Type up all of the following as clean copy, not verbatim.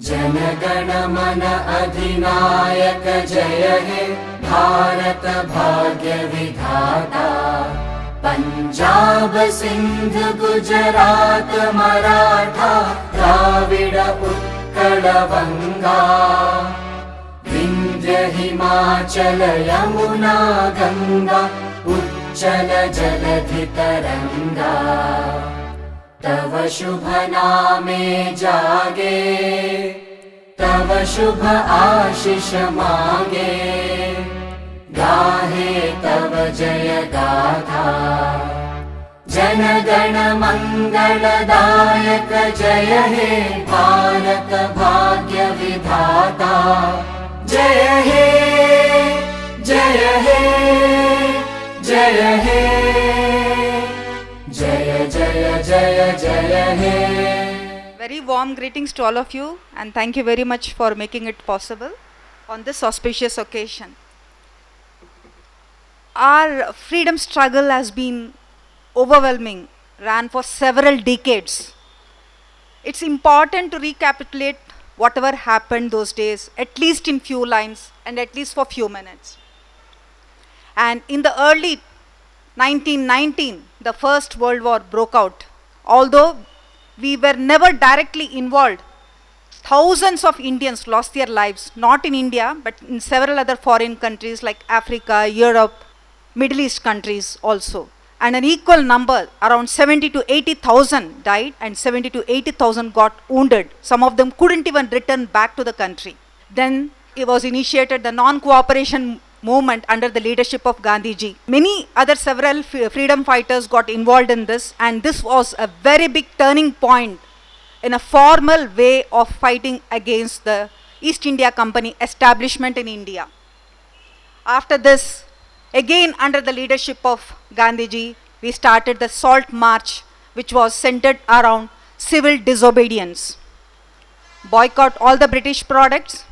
जनगण मन अधिनायक जय हे भारत भाग्य विधाता। पंजाब सिंध गुजरात मराठा द्राविड उत्कल बंगा। विंध्य हिमाचल यमुना गंगा उच्चल जलधि तरंगा। तव शुभ नामे जागे तव शुभ आशीष मांगे। गाहे तव जय गाथा जन गण मंगलदायक जय हे भारत भाग्य विधाता। जय हे जय हे जय हे जय जय जय जय हे। Very warm greetings to all of you, and thank you very much for making it possible on this auspicious occasion. Our freedom struggle has been overwhelming, ran for several decades. It's important to recapitulate whatever happened those days, at least in few lines and at least for few minutes. And in the early 1919, the First World War broke out. Although we were never directly involved, thousands of Indians lost their lives, not in India, but in several other foreign countries like Africa, Europe, Middle East countries also. And an equal number, around 70 to 80,000 died and 70 to 80,000 got wounded. Some of them couldn't even return back to the country. Then it was initiated the non-cooperation movement under the leadership of Gandhiji. Many other several freedom fighters got involved in this, and this was a very big turning point in a formal way of fighting against the East India Company establishment in India. After this, again under the leadership of Gandhiji, we started the Salt March, which was centered around civil disobedience. Boycott all the British products,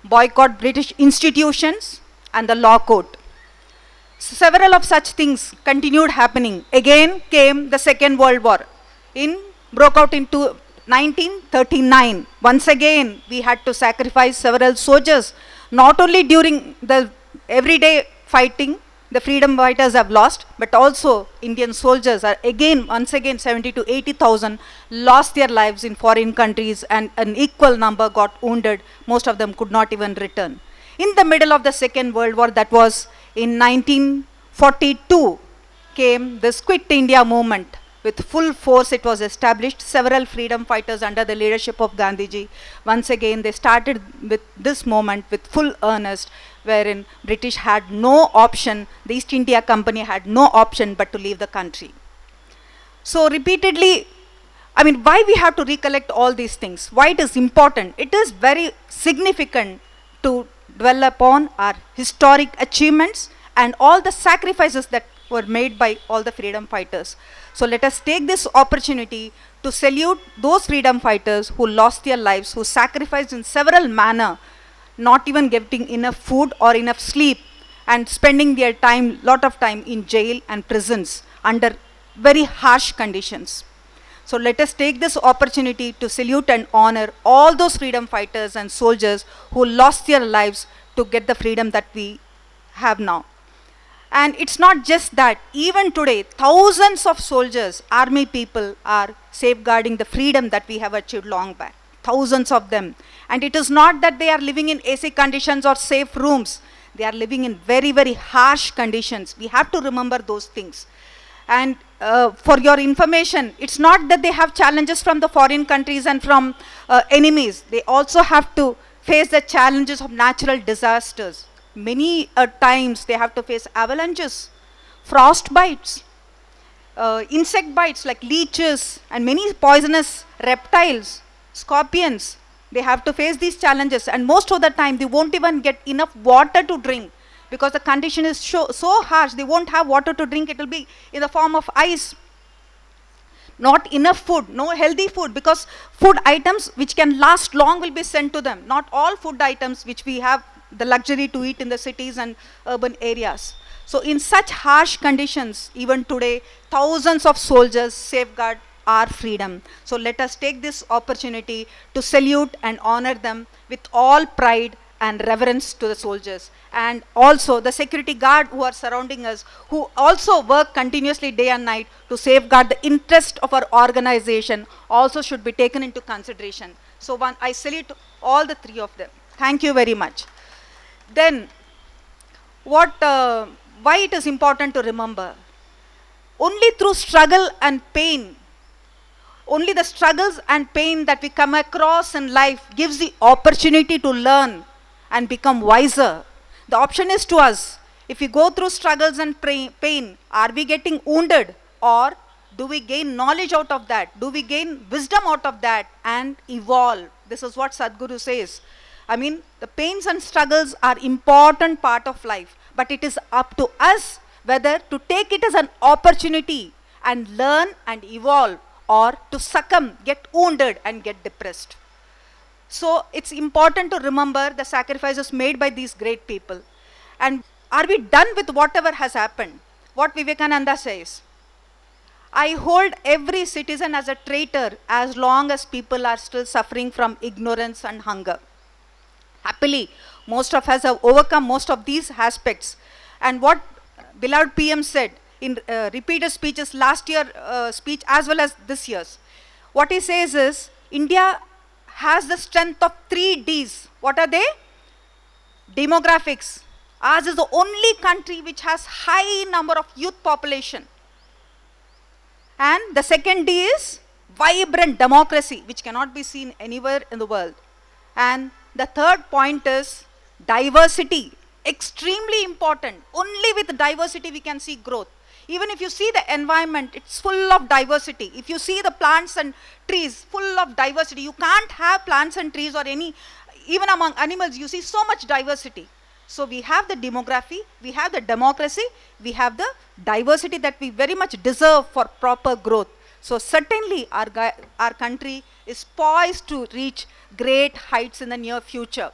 boycott British institutions, and the law court. Several of such things continued happening. Again came the Second World War. Broke out into 1939. Once again, we had to sacrifice several soldiers. Not only during the everyday fighting, the freedom fighters have lost, but also Indian soldiers are once again 70 to 80,000 lost their lives in foreign countries, and an equal number got wounded. Most of them could not even return. In the middle of the Second World War, that was in 1942, came this Quit India movement. With full force it was established. Several freedom fighters under the leadership of Gandhiji, once again they started with this movement with full earnest, wherein British had no option, the East India Company had no option but to leave the country. So repeatedly, why we have to recollect all these things? Why it is important? It is very significant to dwell upon our historic achievements and all the sacrifices that were made by all the freedom fighters. So let us take this opportunity to salute those freedom fighters who lost their lives, who sacrificed in several manner, not even getting enough food or enough sleep, and spending their time, lot of time in jail and prisons under very harsh conditions. So let us take this opportunity to salute and honor all those freedom fighters and soldiers who lost their lives to get the freedom that we have now. And it's not just that. Even today, thousands of soldiers, army people are safeguarding the freedom that we have achieved long back. Thousands of them. And it is not that they are living in AC conditions or safe rooms. They are living in very, very harsh conditions. We have to remember those things. And for your information, it's not that they have challenges from the foreign countries and from enemies. They also have to face the challenges of natural disasters. Many times they have to face avalanches, frost bites, insect bites like leeches, and many poisonous reptiles, scorpions. They have to face these challenges, and most of the time they won't even get enough water to drink, because the condition is so harsh. They won't have water to drink. It will be in the form of ice. Not enough food, no healthy food, because food items which can last long will be sent to them. Not all food items which we have the luxury to eat in the cities and urban areas. So in such harsh conditions, even today, thousands of soldiers safeguard our freedom. So let us take this opportunity to salute and honor them with all pride and reverence to the soldiers, and also the security guard who are surrounding us, who also work continuously day and night to safeguard the interest of our organization, also should be taken into consideration. So I salute all the three of them. Thank you very much. Then, why it is important to remember? Only through struggle and pain, only the struggles and pain that we come across in life gives the opportunity to learn and become wiser. The option is to us. If we go through struggles and pain, are we getting wounded, or do we gain knowledge out of that? Do we gain wisdom out of that and evolve? This is what Sadhguru says. I mean, the pains and struggles are important part of life, but it is up to us whether to take it as an opportunity and learn and evolve, or to succumb, get wounded and get depressed. So it's important to remember the sacrifices made by these great people. And are we done with whatever has happened? What Vivekananda says, I hold every citizen as a traitor as long as people are still suffering from ignorance and hunger. Happily, most of us have overcome most of these aspects. And what beloved PM said in repeated speeches, last year speech as well as this year's, what he says is, India has the strength of 3 Ds. What are they? Demographics. Ours is the only country which has high number of youth population. And the second D is vibrant democracy, which cannot be seen anywhere in the world. And the third point is diversity. Extremely important. Only with diversity we can see growth. Even if you see the environment, it's full of diversity. If you see the plants and trees, full of diversity. You can't have plants and trees or any, even among animals, you see so much diversity. So we have the demography, we have the democracy, we have the diversity that we very much deserve for proper growth. So certainly our country is poised to reach great heights in the near future.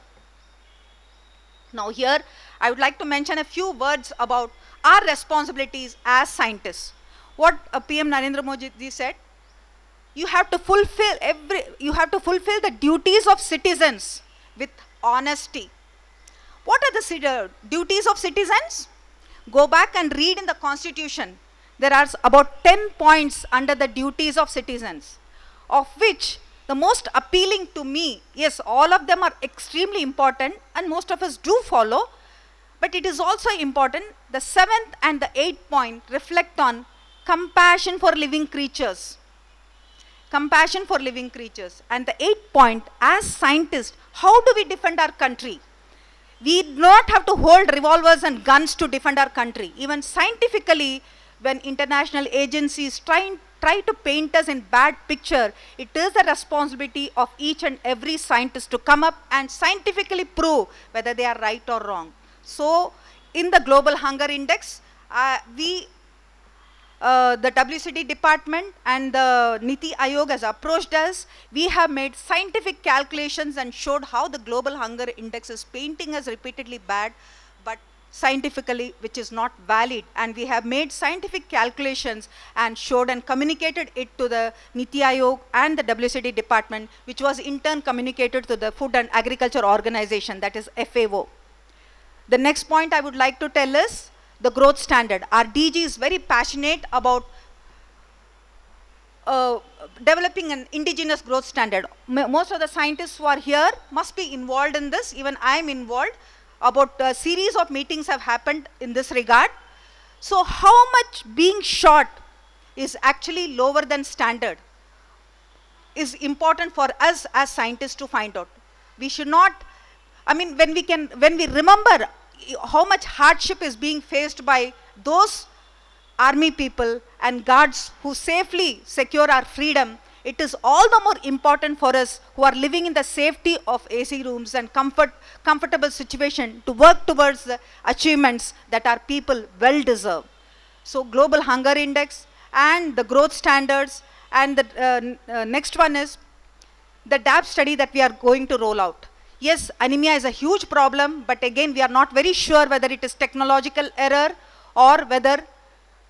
Now here, I would like to mention a few words about our responsibilities as scientists. What PM Narendra Modi said, you have to fulfill the duties of citizens with honesty. What are the duties of citizens? Go back and read in the Constitution. There are about 10 points under the duties of citizens, of which the most appealing to me, yes, all of them are extremely important and most of us do follow, but it is also important, the 7th and the 8th point reflect on compassion for living creatures. Compassion for living creatures. And the 8th point, as scientists, how do we defend our country? We do not have to hold revolvers and guns to defend our country. Even scientifically, when international agencies try to paint us in bad picture, it is the responsibility of each and every scientist to come up and scientifically prove whether they are right or wrong. So, in the Global Hunger Index, the WCD department and the Niti Aayog has approached us. We have made scientific calculations and showed how the Global Hunger Index is painting us repeatedly bad, but scientifically which is not valid. And we have made scientific calculations and showed and communicated it to the Niti Aayog and the WCD department, which was in turn communicated to the Food and Agriculture Organization, that is FAO. The next point I would like to tell is the growth standard. Our DG is very passionate about developing an indigenous growth standard. Most of the scientists who are here must be involved in this. Even I am involved. About a series of meetings have happened in this regard. So how much being short is actually lower than standard is important for us as scientists to find out. We should not, I mean, when we remember how much hardship is being faced by those army people and guards who safely secure our freedom, it is all the more important for us who are living in the safety of AC rooms and comfortable situation to work towards the achievements that our people well deserve. So Global Hunger Index and the growth standards, and the next one is the DAP study that we are going to roll out. Yes, anemia is a huge problem, but again we are not very sure whether it is technological error or whether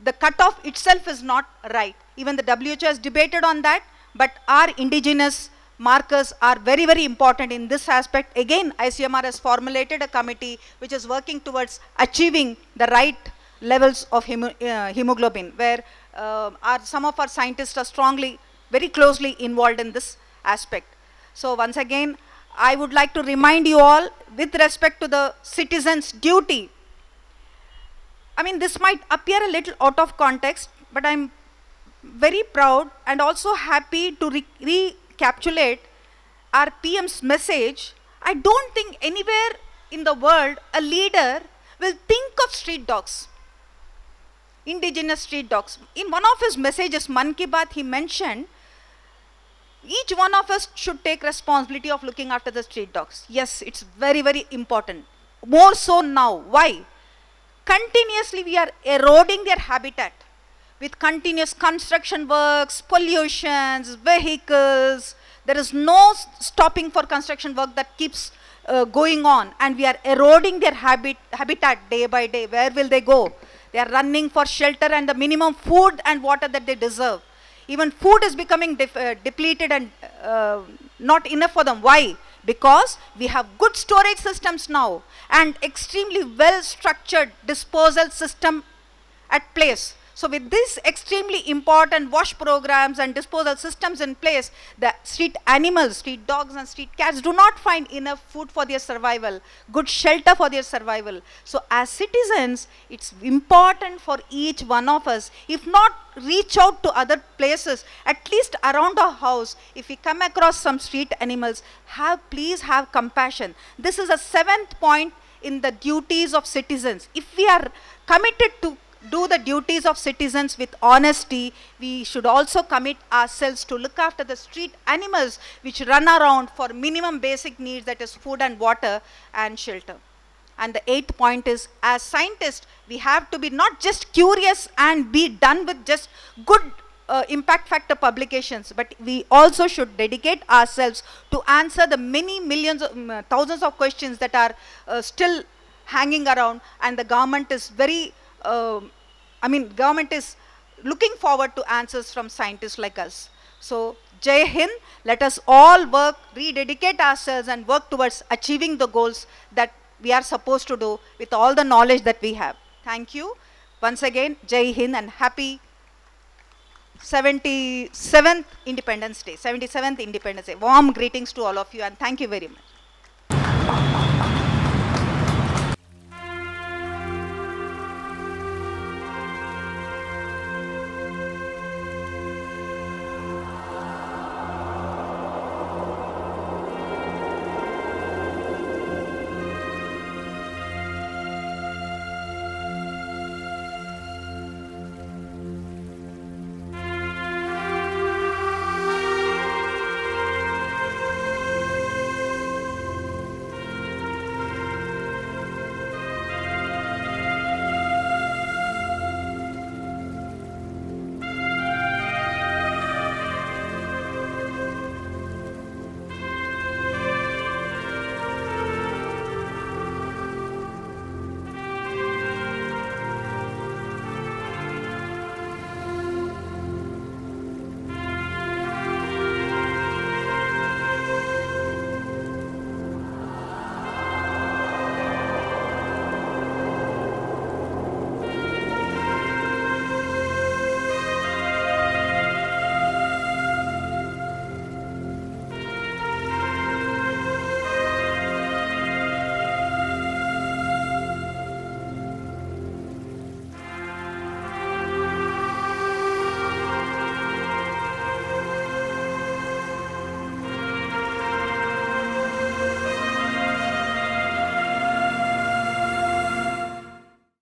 the cutoff itself is not right. Even the WHO has debated on that, but our indigenous markers are very, very important in this aspect. Again, ICMR has formulated a committee which is working towards achieving the right levels of hemoglobin, where some of our scientists are strongly, very closely involved in this aspect. So once again, I would like to remind you all with respect to the citizens' duty. I mean, this might appear a little out of context, but I'm very proud and also happy to recapitulate our PM's message. I don't think anywhere in the world a leader will think of street dogs, indigenous street dogs. In one of his messages, Man Ki Baat, he mentioned each one of us should take responsibility of looking after the street dogs. Yes, it's very, very important. More so now. Why? Continuously we are eroding their habitat with continuous construction works, pollutions, vehicles. There is no stopping for construction work that keeps going on, and we are eroding their habitat day by day. Where will they go? They are running for shelter and the minimum food and water that they deserve. Even food is becoming depleted and not enough for them. Why? Because we have good storage systems now and extremely well structured disposal system at place. So with these extremely important wash programs and disposal systems in place, the street animals, street dogs and street cats do not find enough food for their survival, good shelter for their survival. So as citizens, it's important for each one of us, if not reach out to other places, at least around our house, if we come across some street animals, please have compassion. This is a 7th point in the duties of citizens. If we are committed to do the duties of citizens with honesty, we should also commit ourselves to look after the street animals which run around for minimum basic needs, that is food and water and shelter. And the 8th point is, as scientists, we have to be not just curious and be done with just good impact factor publications, but we also should dedicate ourselves to answer the many millions, thousands of questions that are still hanging around, and the government is very government is looking forward to answers from scientists like us. So, Jai Hind, let us all work, rededicate ourselves and work towards achieving the goals that we are supposed to do with all the knowledge that we have. Thank you. Once again, Jai Hind and happy 77th Independence Day. Warm greetings to all of you and thank you very much.